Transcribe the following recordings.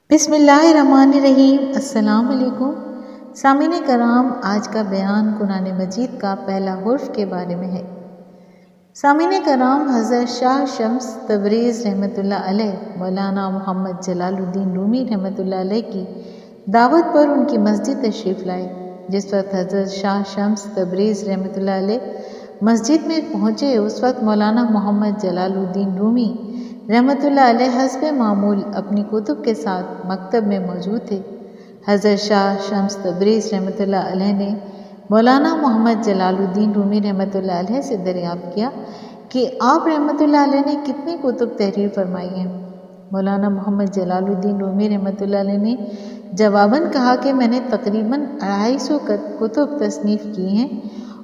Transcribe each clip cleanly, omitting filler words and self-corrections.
بسم اللہ الرحمن الرحیم۔ السلام علیکم سامعین کرام، آج کا بیان قرآن مجید کا پہلا حرف کے بارے میں ہے۔ سامعین کرام، حضرت شاہ شمس تبریز رحمۃ اللہ علیہ مولانا محمد جلال الدین رومی رحمۃ اللہ علیہ کی دعوت پر ان کی مسجد تشریف لائے۔ جس وقت حضرت شاہ شمس تبریز رحمۃ اللہ علیہ مسجد میں پہنچے، اس وقت مولانا محمد جلال الدین رومی رحمۃ اللہ علیہ حسب معمول اپنی کتب کے ساتھ مکتب میں موجود تھے۔ حضرت شاہ شمس تبریز رحمۃ اللہ علیہ نے مولانا محمد جلال الدین رومی رحمۃ اللہ علیہ سے دریافت کیا کہ آپ رحمۃ اللہ علیہ نے کتنی کتب تحریر فرمائی ہیں۔ مولانا محمد جلال الدین رومی رحمۃ اللہ علیہ نے جواباً کہا کہ میں نے تقریباً 250 کتب تصنیف کی ہیں۔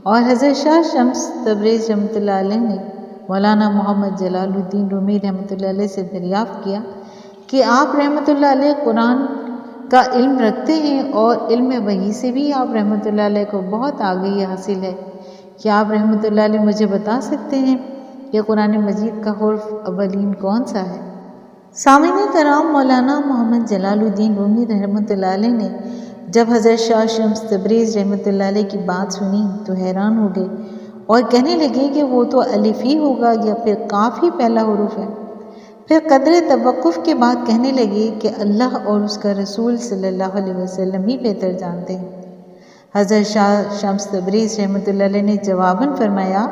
اور حضرت شاہ شمس تبریز رحمۃ اللہ علیہ نے مولانا محمد جلال الدین رومی رحمۃ اللہ علیہ سے دریافت کیا کہ آپ رحمۃ اللہ علیہ قرآن کا علم رکھتے ہیں اور علم وحی سے بھی آپ رحمۃ اللہ علیہ کو بہت آگہی حاصل ہے۔ کیا آپ رحمۃ اللہ علیہ مجھے بتا سکتے ہیں کہ قرآن مجید کا حرف اولین کون سا ہے؟ سامعین کرام، مولانا محمد جلال الدین رومی رحمۃ اللہ علیہ نے جب حضرت شاہ شمس تبریز رحمۃ اللہ علیہ کی بات سنی تو حیران ہو گئے اور کہنے لگے کہ وہ تو الف ہی ہوگا یا پھر قاف ہی پہلا حرف ہے۔ پھر قدر توقف کے بعد کہنے لگے کہ اللہ اور اس کا رسول صلی اللہ علیہ وسلم ہی بہتر جانتے ہیں۔ حضرت شاہ شمس تبریز رحمۃ اللہ علیہ نے جواباً فرمایا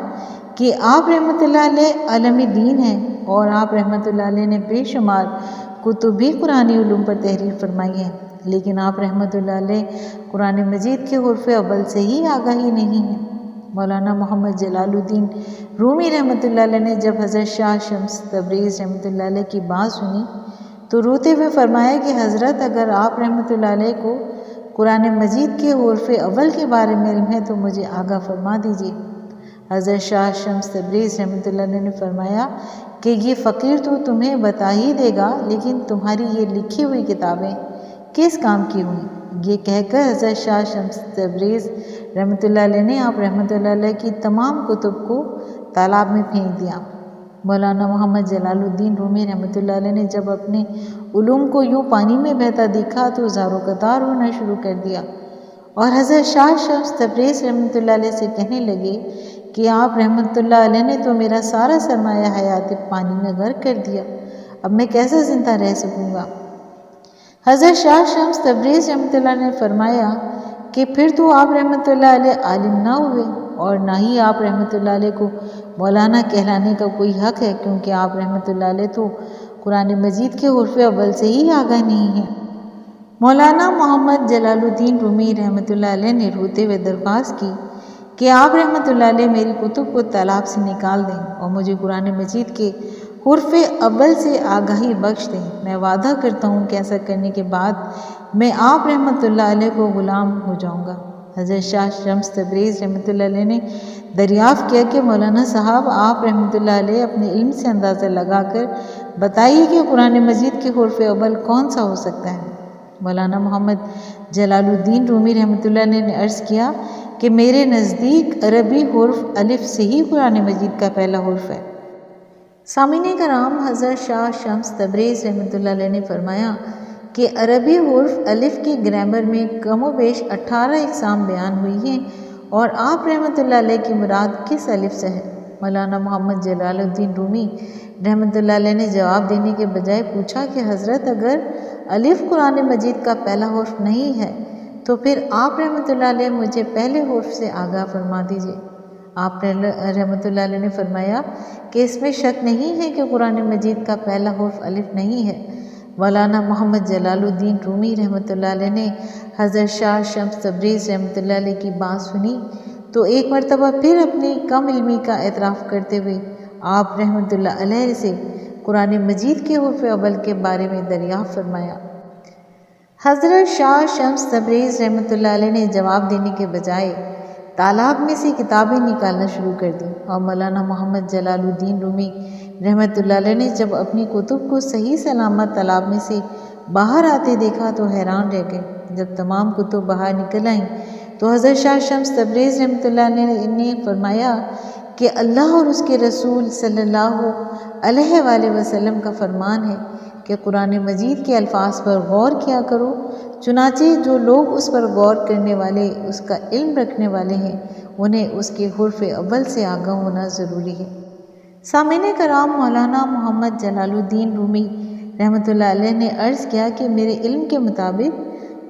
کہ آپ رحمۃ اللہ علیہ عالم دین ہیں اور آپ رحمۃ اللہ علیہ نے بے شمار کتب بھی قرآنی علوم پر تحریر فرمائی ہیں، لیکن آپ رحمۃ اللہ علیہ قرآن مجید کے حرف اول سے ہی آگاہی نہیں ہیں۔ مولانا محمد جلال الدین رومی رحمۃ اللہ علیہ نے جب حضرت شاہ شمس تبریز رحمۃ اللہ علیہ کی بات سنی تو روتے ہوئے فرمایا کہ حضرت، اگر آپ رحمۃ اللہ علیہ کو قرآن مجید کے حرف اول کے بارے میں علم ہے تو مجھے آگاہ فرما دیجیے۔ حضرت شاہ شمس تبریز رحمۃ اللہ علیہ نے فرمایا کہ یہ فقیر تو تمہیں بتا ہی دے گا، لیکن تمہاری یہ لکھی ہوئی کتابیں کس کام کی ہوئیں؟ یہ کہہ کر حضرت شاہ شمس تبریز رحمۃ اللہ علیہ نے آپ رحمۃ اللہ علیہ کی تمام کتب کو تالاب میں پھینک دیا۔ مولانا محمد جلال الدین رومی رحمۃ اللہ علیہ نے جب اپنے علوم کو یوں پانی میں بہتا دیکھا تو زار و قطار ہونا شروع کر دیا اور حضرت شاہ شمس تبریز رحمۃ اللہ علیہ سے کہنے لگے کہ آپ رحمۃ اللہ علیہ نے تو میرا سارا سرمایہ حیات پانی میں غرق کر دیا، اب میں کیسے زندہ رہ سکوں گا؟ حضرت شاہ شمس تبریز رحمۃ اللہ علیہ نے فرمایا کہ پھر تو آپ رحمۃ اللہ علیہ عالم نہ ہوئے اور نہ ہی آپ رحمۃ اللہ علیہ کو مولانا کہلانے کا کوئی حق ہے، کیونکہ آپ رحمۃ اللہ علیہ تو قرآن مجید کے حرف اول سے ہی آگاہ نہیں ہیں۔ مولانا محمد جلال الدین رومی رحمۃ اللہ علیہ نے روتے ہوئے درخواست کی کہ آپ رحمۃ اللہ علیہ میری کتب کو تالاب سے نکال دیں اور مجھے قرآن مجید کے حرف اول سے آگاہی بخش دیں۔ میں وعدہ کرتا ہوں کہ ایسا کرنے کے بعد میں آپ رحمۃ اللہ علیہ کو غلام ہو جاؤں گا۔ حضرت شاہ شمس تبریز رحمۃ اللہ علیہ نے دریافت کیا کہ مولانا صاحب، آپ رحمۃ اللہ علیہ اپنے علم سے اندازہ لگا کر بتائیے کہ قرآن مجید کے حرف اول کون سا ہو سکتا ہے؟ مولانا محمد جلال الدین رومی رحمۃ اللہ علیہ نے عرض کیا کہ میرے نزدیک عربی حرف الف سے ہی قرآن مجید کا پہلا حرف ہے۔ سامعین کرام، حضرت شاہ شمس تبریز رحمۃ اللہ علیہ نے فرمایا کہ عربی حرف الف کی گرامر میں کم و بیش 18 اقسام بیان ہوئی ہیں اور آپ رحمۃ اللہ علیہ کی مراد کس الف سے ہے؟ مولانا محمد جلال الدین رومی رحمۃ اللہ علیہ نے جواب دینے کے بجائے پوچھا کہ حضرت، اگر الف قرآن مجید کا پہلا حرف نہیں ہے تو پھر آپ رحمۃ اللہ علیہ مجھے پہلے حرف سے آگاہ فرما دیجیے۔ آپ رحمۃ اللہ علیہ نے فرمایا کہ اس میں شک نہیں ہے کہ قرآن مجید کا پہلا حرف الف نہیں ہے۔ مولانا محمد جلال الدین رومی رحمۃ اللہ علیہ نے حضرت شاہ شمس تبریز رحمۃ اللہ علیہ کی بات سنی تو ایک مرتبہ پھر اپنی کم علمی کا اعتراف کرتے ہوئے آپ رحمۃ اللہ علیہ سے قرآن مجید کے حرف اول کے بارے میں دریافت فرمایا۔ حضرت شاہ شمس تبریز رحمۃ اللہ علیہ نے جواب دینے کے بجائے تالاب میں سے کتابیں نکالنا شروع کر دی اور مولانا محمد جلال الدین رومی رحمۃ اللہ علیہ نے جب اپنی کتب کو صحیح سلامت تالاب میں سے باہر آتے دیکھا تو حیران رہ گئے۔ جب تمام کتب باہر نکل آئیں تو حضرت شاہ شمس تبریز رحمۃ اللہ علیہ نے فرمایا کہ اللہ اور اس کے رسول صلی اللہ علیہ وآلہ وسلم کا فرمان ہے کہ قرآن مجید کے الفاظ پر غور کیا کرو، چنانچہ جو لوگ اس پر غور کرنے والے، اس کا علم رکھنے والے ہیں، انہیں اس کے حرف اول سے آگاہ ہونا ضروری ہے۔ سامعین کرام، مولانا محمد جلال الدین رومی رحمۃ اللہ علیہ نے عرض کیا کہ میرے علم کے مطابق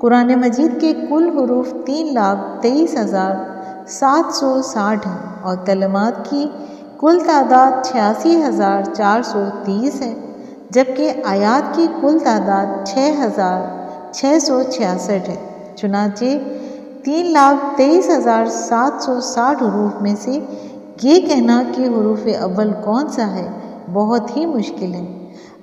قرآن مجید کے کل حروف 3,23,760 ہیں اور کلمات کی کل تعداد 86,430 ہے، جبکہ آیات کی کل تعداد 6,666 ہے۔ چنانچہ 3,23,760 حروف میں سے یہ کہنا کہ حروف اول کون سا ہے بہت ہی مشکل ہے۔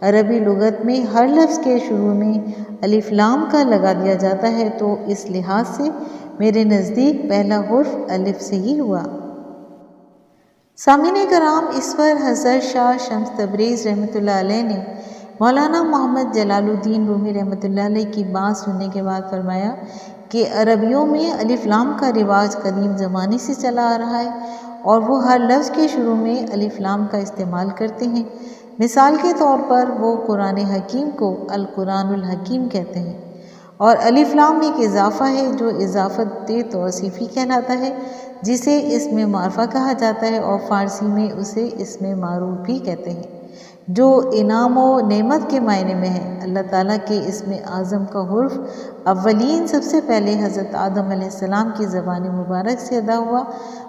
عربی لغت میں ہر لفظ کے شروع میں الف لام کا لگا دیا جاتا ہے، تو اس لحاظ سے میرے نزدیک پہلا حرف الف سے ہی ہوا۔ سامعین کرام، اس پر حضرت شاہ شمس تبریز رحمۃ اللہ علیہ نے مولانا محمد جلال الدین رومی رحمۃ اللہ علیہ کی بات سننے کے بعد فرمایا کہ عربیوں میں الف لام کا رواج قدیم زمانے سے چلا آ رہا ہے اور وہ ہر لفظ کے شروع میں الف لام کا استعمال کرتے ہیں۔ مثال کے طور پر وہ قرآن حکیم کو القرآن الحکیم کہتے ہیں، اور الف لام ایک اضافہ ہے جو اضافت توصیفی کہلاتا ہے، جسے اسم معرفہ کہا جاتا ہے، اور فارسی میں اسے اسم معروف بھی کہتے ہیں، جو انعام و نعمت کے معنی میں ہے۔ اللہ تعالیٰ کے اسم اعظم کا حرف اولین سب سے پہلے حضرت آدم علیہ السلام کی زبان مبارک سے ادا ہوا،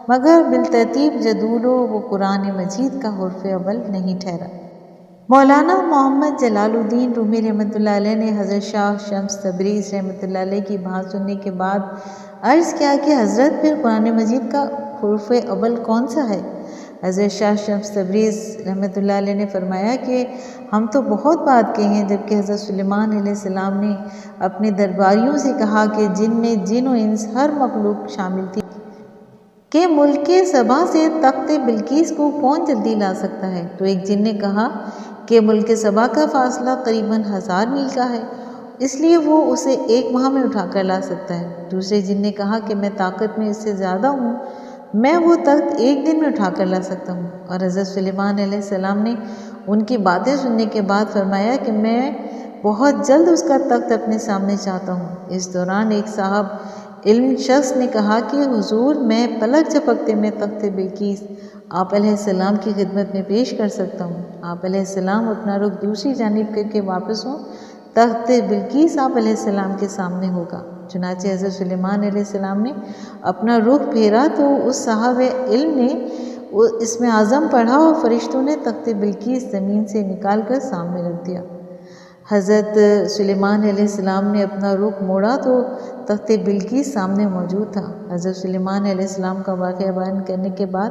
مگر بالترتیب جدولو وہ قرآن مجید کا حرف اول نہیں ٹھہرا۔ مولانا محمد جلال الدین رومی رحمۃ اللہ علیہ نے حضرت شاہ شمس تبریز رحمۃ اللہ علیہ کی بات سننے کے بعد عرض کیا کہ حضرت پھر قرآن مجید کا حرف اول کون سا ہے؟ حضرت شاہ شمس تبریز رحمۃ اللہ علیہ نے فرمایا کہ ہم تو بہت بات کہے ہیں، جبکہ حضرت سلیمان علیہ السلام نے اپنے درباریوں سے کہا کہ جن میں جن و انس ہر مخلوق شامل تھی کہ ملک سبا سے تخت بلقیس کو کون جلدی لا سکتا ہے؟ تو ایک جن نے کہا کہ ملک سبا کا فاصلہ قریباً 1000 میل کا ہے، اس لیے وہ اسے 1 ماہ میں اٹھا کر لا سکتا ہے۔ دوسرے جن نے کہا کہ میں طاقت میں اس سے زیادہ ہوں، میں وہ تخت 1 دن میں اٹھا کر لا سکتا ہوں۔ اور حضرت سلیمان علیہ السلام نے ان کی باتیں سننے کے بعد فرمایا کہ میں بہت جلد اس کا تخت اپنے سامنے چاہتا ہوں۔ اس دوران ایک صاحب علم شخص نے کہا کہ حضور، میں پلک جھپکتے میں تخت بلقیس آپ علیہ السلام کی خدمت میں پیش کر سکتا ہوں۔ آپ علیہ السلام اپنا رخ دوسری جانب کر کے واپس ہوں، تخت بلقیس آپ علیہ السلام کے سامنے ہوگا۔ چنانچہ حضرت سلیمان علیہ السلام نے اپنا رخ پھیرا تو اس صاحب علم نے اسم اعظم پڑھا اور فرشتوں نے تخت بلقیس زمین سے نکال کر سامنے رکھ دیا۔ حضرت سلیمان علیہ السلام نے اپنا رخ موڑا تو تخت بلقیس سامنے موجود تھا۔ حضرت سلیمان علیہ السلام کا واقعہ بیان کرنے کے بعد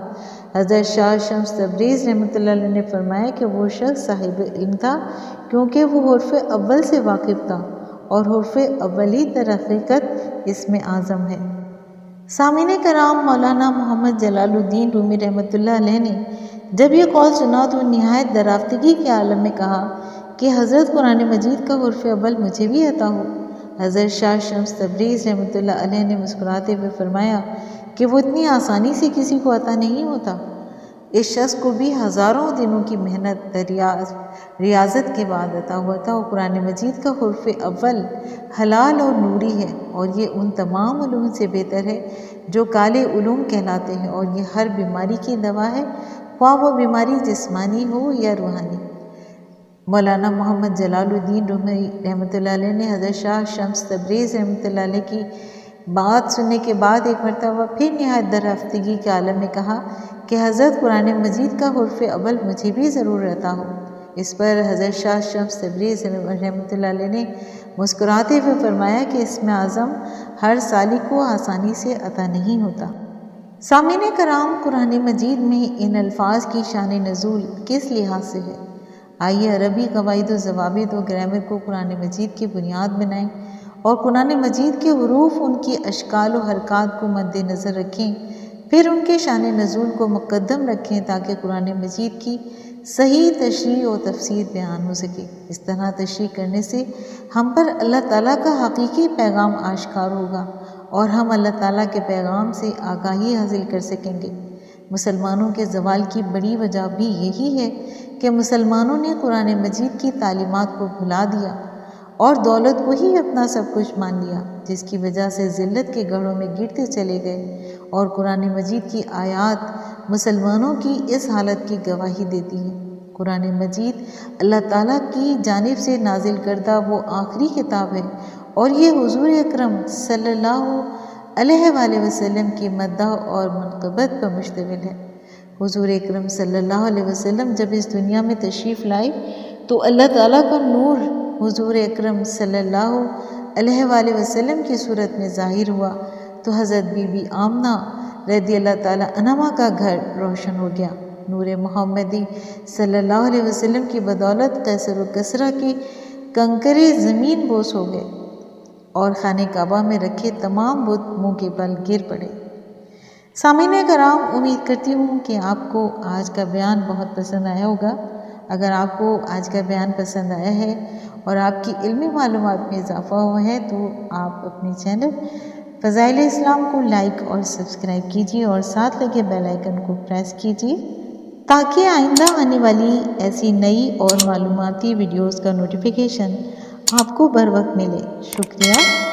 حضرت شاہ شمس تبریز رحمۃ اللہ علیہ نے فرمایا کہ وہ شخص صاحب علم تھا، کیونکہ وہ حرف اول سے واقف تھا، اور حرف اولی در حقیقت اسم اعظم ہے۔ سامعین کرام، مولانا محمد جلال الدین رومی رحمۃ اللہ علیہ نے جب یہ قول سنا تو نہایت درافتگی کے عالم میں کہا کہ حضرت قرآن مجید کا حرف اول مجھے بھی عطا ہو۔ حضرت شاہ شمس تبریز رحمۃ اللہ علیہ نے مسکراتے ہوئے فرمایا کہ وہ اتنی آسانی سے کسی کو عطا نہیں ہوتا۔ اس شخص کو بھی ہزاروں دنوں کی محنت ریاضت کے بعد عطا ہوا تھا، اور قرآن مجید کا حرف اول حلال اور نوری ہے، اور یہ ان تمام علوم سے بہتر ہے جو کالے علوم کہلاتے ہیں، اور یہ ہر بیماری کی دوا ہے، خواہ وہ بیماری جسمانی ہو یا روحانی۔ مولانا محمد جلال الدین رومی رحمۃ اللہ علیہ نے حضرت شاہ شمس تبریز رحمۃ اللہ علیہ کی بات سننے کے بعد ایک مرتبہ پھر نہایت درافتگی کے عالم میں کہا کہ حضرت قرآن مجید کا حرف اول مجھے بھی ضرور عطا ہو۔ اس پر حضرت شاہ شمس تبریز رحمۃ اللہ علیہ نے مسکراتے ہوئے فرمایا کہ اسم اعظم ہر سالک کو آسانی سے عطا نہیں ہوتا۔ سامعین کرام، قرآن مجید میں ان الفاظ کی شان نزول کس لحاظ سے ہے؟ آئیے عربی قواعد و ضوابط و گرامر کو قرآن مجید کی بنیاد بنائیں اور قرآن مجید کے حروف، ان کی اشکال و حرکات کو مد نظر رکھیں، پھر ان کے شان نزول کو مقدم رکھیں تاکہ قرآن مجید کی صحیح تشریح و تفسیر بیان ہو سکے۔ اس طرح تشریح کرنے سے ہم پر اللہ تعالیٰ کا حقیقی پیغام آشکار ہوگا اور ہم اللہ تعالیٰ کے پیغام سے آگاہی حاصل کر سکیں گے۔ مسلمانوں کے زوال کی بڑی وجہ بھی یہی ہے کہ مسلمانوں نے قرآن مجید کی تعلیمات کو بھلا دیا اور دولت کو ہی اپنا سب کچھ مان لیا، جس کی وجہ سے ذلت کے گڑھوں میں گرتے چلے گئے، اور قرآن مجید کی آیات مسلمانوں کی اس حالت کی گواہی دیتی ہیں۔ قرآن مجید اللہ تعالیٰ کی جانب سے نازل کردہ وہ آخری کتاب ہے، اور یہ حضور اکرم صلی اللہ علیہ وآلہ وسلم کی مدح اور منقبت پر مشتمل ہے۔ حضور اکرم صلی اللہ علیہ وسلم جب اس دنیا میں تشریف لائے تو اللہ تعالیٰ کا نور حضور اکرم صلی اللہ علیہ وآلہ وسلم کی صورت میں ظاہر ہوا تو حضرت بی بی آمنہ رضی اللہ تعالیٰ عنہا کا گھر روشن ہو گیا۔ نور محمدی صلی اللہ علیہ وسلم کی بدولت قیصر و کسریٰ کی کنکرے زمین بوس ہو گئے اور خانہ کعبہ میں رکھے تمام بت منہ کے بل گر پڑے۔ سامعین کرام، امید کرتی ہوں کہ آپ کو آج کا بیان بہت پسند آیا ہوگا۔ اگر آپ کو آج کا بیان پسند آیا ہے اور آپ کی علمی معلومات میں اضافہ ہوا ہے تو آپ اپنے چینل فضائل اسلام کو لائک اور سبسکرائب کیجیے اور ساتھ لگے بیل آئیکن کو پریس کیجیے تاکہ آئندہ آنے والی ایسی نئی اور معلوماتی ویڈیوز کا نوٹیفیکیشن آپ کو بر وقت ملے۔ شکریہ۔